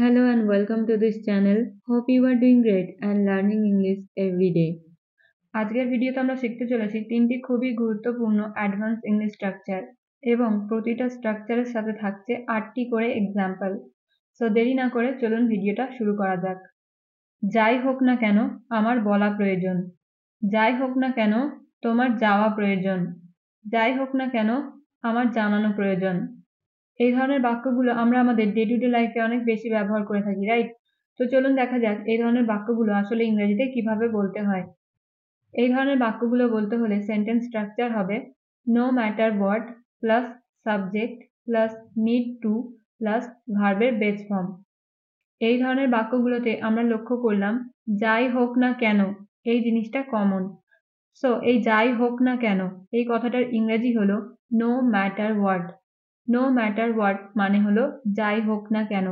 Hello and welcome to this channel. Hope you are doing great and learning English every day. আজকের ভিডিওতে আমরা শিখতে চলেছি তিনটি খুবই গুরুত্বপূর্ণ অ্যাডভান্স ইংলিশ স্ট্রাকচার এবং প্রতিটা স্ট্রাকচারের সাথে থাকছে 8টি করে এক্সাম্পল। সো দেরি না করে চলুন ভিডিওটা শুরু করা যাক। যাই হোক না কেন আমার বলা প্রয়োজন। যাই হোক না কেন তোমার যাওয়া প্রয়োজন। যাই হোক না কেন আমার জানানো প্রয়োজন। এই ধরনের বাক্যগুলো আমরা আমাদের ডে টু ডে লাইফে অনেক বেশি ব্যবহার করে থাকি, রাইট? তো চলুন দেখা যাক এই ধরনের বাক্যগুলো আসলে ইংরেজিতে কিভাবে বলতে হয়। এই ধরনের বাক্যগুলো বলতে হলে সেন্টেন্স স্ট্রাকচার হবে no matter what plus subject plus need to plus ভার্বের বেস ফর্ম। এই ধরনের বাক্যগুলোতে আমরা লক্ষ্য করলাম যাই হোক না কেন এই জিনিসটা কমন। সো এই যাই হোক না কেন এই কথাটার ইংরেজি হলো no matter what. No matter what মানে হলো যাই হোক না কেন।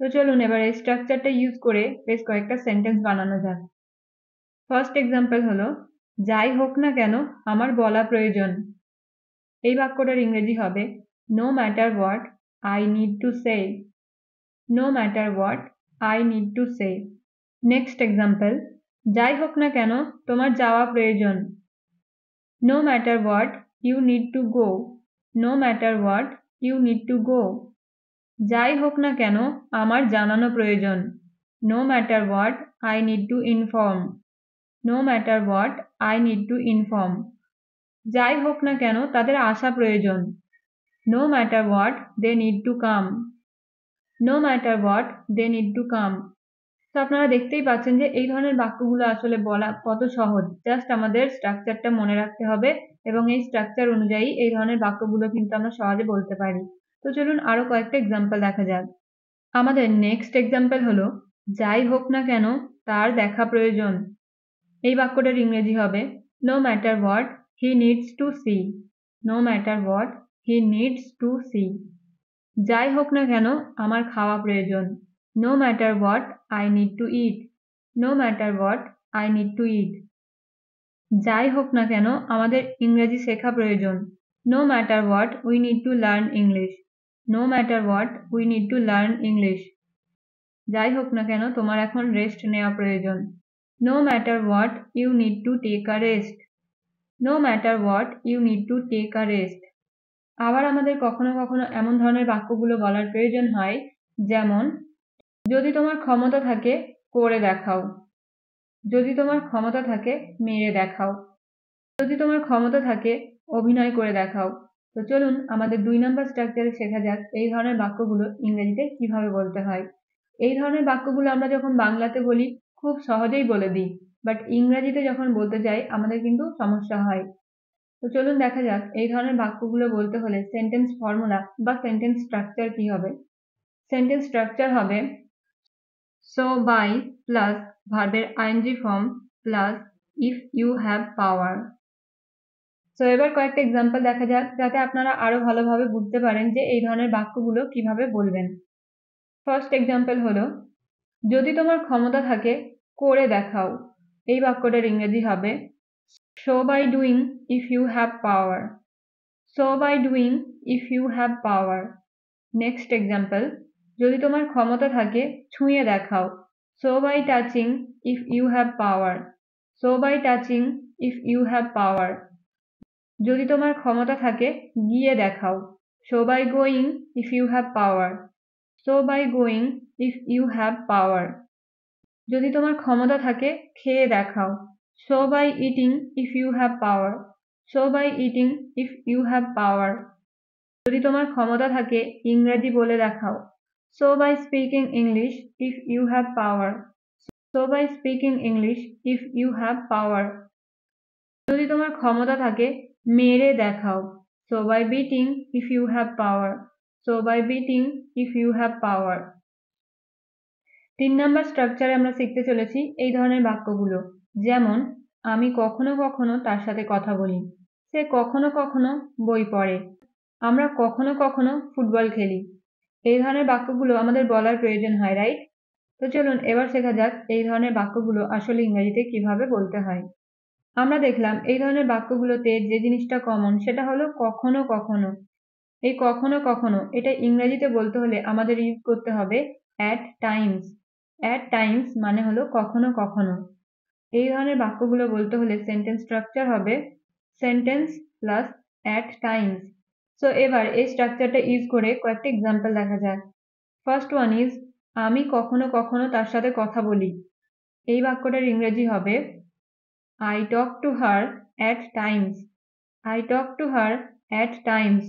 তো চলুন এবার এই স্ট্রাকচারটা ইউজ করে বেশ কয়েকটা সেন্টেন্স বানানো যাক। ফার্স্ট এক্সাম্পল হলো যাই হোক না কেন আমার বলা প্রয়োজন। এই বাক্যটার ইংরেজি হবে no matter what I need to say. No matter what I need to say. Next example যাই হোক না কেন তোমার যাওয়া প্রয়োজন। No matter what you need to go. No matter what you need to go. যাই হোক না কেন আমার জানানো প্রয়োজন। No matter what I need to inform. No matter what I need to inform. যাই হোক না কেন তাদের আসা প্রয়োজন। No matter what they need to come. No matter what they need to come. তো আপনারা দেখতেই পাচ্ছেন যে এই ধরনের বাক্যগুলো আসলে বলা কত সহজ। জাস্ট আমাদের স্ট্রাকচারটা মনে রাখতে হবে এবং এই স্ট্রাকচার অনুযায়ী এই ধরনের বাক্যগুলো কিন্তু আমরা সহজে বলতে পারি। তো চলুন আরো কয়েকটা এক্সাম্পল দেখা যাক। আমাদের নেক্সট এক্সাম্পল হলো যাই হোক না কেন তার দেখা প্রয়োজন। এই বাক্যটার ইংরেজি হবে no matter what he needs to see. No matter what he needs to see. যাই হোক না কেন আমার খাওয়া প্রয়োজন। No matter what I need to eat. No matter what I need to eat. যাই হোক না কেন আমাদের ইংরেজি শেখা প্রয়োজন। No matter what we need to learn English. No matter what we need to learn English. যাই হোক না কেন তোমার এখন রেস্ট নেওয়া প্রয়োজন। No matter what you need to take a rest. No matter what you need to take a rest. আবার আমাদের কখনো কখনো এমন ধরনের বাক্যগুলো বলার প্রয়োজন হয়, যেমন যদি তোমার ক্ষমতা থাকে করে দেখাও। যদি তোমার ক্ষমতা থাকে মেরে দেখাও। যদি তোমার ক্ষমতা থাকে অভিনয় করে দেখাও। তো চলুন আমাদের 2 নম্বর স্ট্রাকচারে শেখা যাক এই ধরনের বাক্যগুলো ইংরেজিতে কিভাবে বলতে হয়। এই ধরনের বাক্যগুলো আমরা যখন বাংলাতে বলি খুব সহজেই বলে দিই, বাট ইংরেজিতে যখন বলতে যাই আমাদের কিন্তু সমস্যা হয়। তো চলুন দেখা যাক এই ধরনের বাক্যগুলো বলতে হলে সেন্টেন্স ফর্মুলা বা সেন্টেন্স স্ট্রাকচার কি হবে। সেন্টেন্স স্ট্রাকচার হবে সো বাই প্লাস ভার্বের ING form plus if you have power. So এবার কয়েকটা এক্সাম্পল দেখা যাক যাতে আপনারা আরো ভালোভাবে বুঝতে পারেন যে এই ধরনের বাক্যগুলো কিভাবে বলবেন। ফার্স্ট এক্সাম্পল হলো যদি তোমার ক্ষমতা থাকে করে দেখাও। এই বাক্যটার ইংরেজি হবে show by doing if you have power. Show by doing if you have power. Next example যদি তোমার ক্ষমতা থাকে ছুঁয়ে দেখাও। Show by touching if you have power. Show by touching if you have power. যদি তোমার ক্ষমতা থাকে গিয়ে দেখাও। Show by going if you have power. Show by going if you have power. যদি তোমার ক্ষমতা থাকে খেয়ে দেখাও। Show by eating if you have power. Show by eating if you have power. যদি তোমার ক্ষমতা থাকে ইংরেজি বলে দেখাও। Show by speaking English if you have power. Show by speaking English if you have power. যদি তোমার ক্ষমতা থাকে মেরে দেখাও। Show by beating if you have power. Show by beating if you have power. 3 number স্ট্রাকচারে আমরা শিখতে চলেছি এই ধরনের বাক্যগুলো, যেমন আমি কখনো কখনো তার সাথে কথা বলি। সে কখনো কখনো বই পড়ে। আমরা কখনো কখনো ফুটবল খেলি। এই ধরনের বাক্যগুলো আমাদের বলার প্রয়োজন হয়, রাইট? তো চলুন এবার শেখা যাক এই ধরনের বাক্যগুলো আসলে ইংরেজিতে কিভাবে বলতে হয়। আমরা দেখলাম এই ধরনের বাক্যগুলোতে যে জিনিসটা কমন সেটা হলো কখনো কখনো। এই কখনো কখনো এটা ইংরেজিতে বলতে হলে আমাদের ইউজ করতে হবে অ্যাট টাইমস। অ্যাট টাইমস মানে হলো কখনো কখনো। এই ধরনের বাক্যগুলো বলতে হলে সেন্টেন্স স্ট্রাকচার হবে sentence plus at Times. So এবার এই স্ট্রাকচারটা ইউজ করে কয়েকটা এক্সাম্পল দেখা যাক। ফার্স্ট ওয়ান ইজ আমি কখনো কখনো তার সাথে কথা বলি। এই বাক্যটার ইংরেজি হবে I talk to her at times. I talk to her at times.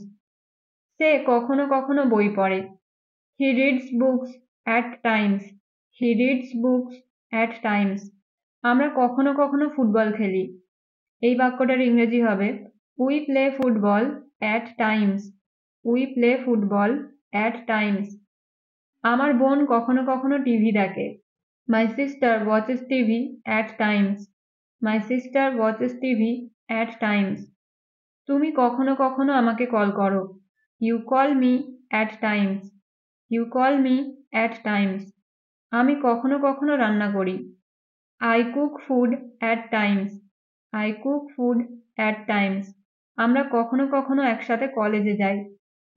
সে কখনো কখনো বই পড়ে। He reads books at times. He reads books at times. আমরা কখনো কখনো ফুটবল খেলি। এই বাক্যটার ইংরেজি হবে We play football at times. We play football at times. আমার বোন কখনো কখনো টিভি দেখে। My sister watches TV at times. My sister watches TV at times. তুমি কখনো কখনো আমাকে কল করো। You call me at times. You call me at times. আমি কখনো কখনো রান্না করি। I cook food at times. I cook food at times. আমরা কখনো কখনো একসাথে কলেজে যাই।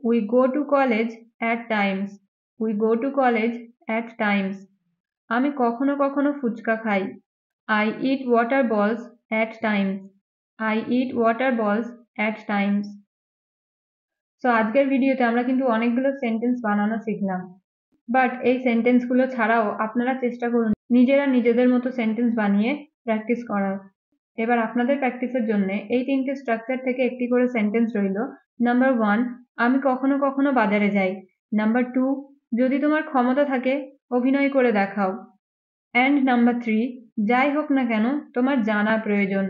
We go to college at times. We go to college at times. আমি কখনো কখনো ফুচকা খাই। I eat water balls at times. I eat water balls at times. So আজকের ভিডিওতে আমরা কিন্তু অনেকগুলো সেন্টেন্স বানানো শিখলাম। বাট এই সেন্টেন্সগুলো ছাড়াও আপনারা চেষ্টা করুন নিজেরা নিজেদের মতো সেন্টেন্স বানিয়ে প্র্যাকটিস করার। এবার আপনাদের প্র্যাকটিসের জন্য এই তিনটে স্ট্রাকচার থেকে একটি করে সেন্টেন্স রইল। নাম্বার 1, আমি কখনো কখনো বাজারে যাই। নাম্বার 2, যদি তোমার ক্ষমতা থাকে অভিনয় করে দেখাও। অ্যান্ড নাম্বার 3, যাই হোক না কেন তোমার জানা প্রয়োজন।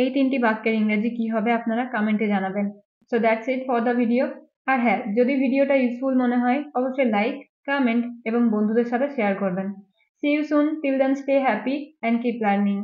এই তিনটি বাক্যের ইংরেজি কি হবে আপনারা কমেন্টে জানাবেন। So that's it for the video. আর হ্যাঁ, যদি ভিডিওটা ইউজফুল মনে হয় অবশ্যই লাইক, কমেন্ট এবং বন্ধুদের সাথে শেয়ার করবেন। See you soon. Till then, stay happy and keep learning.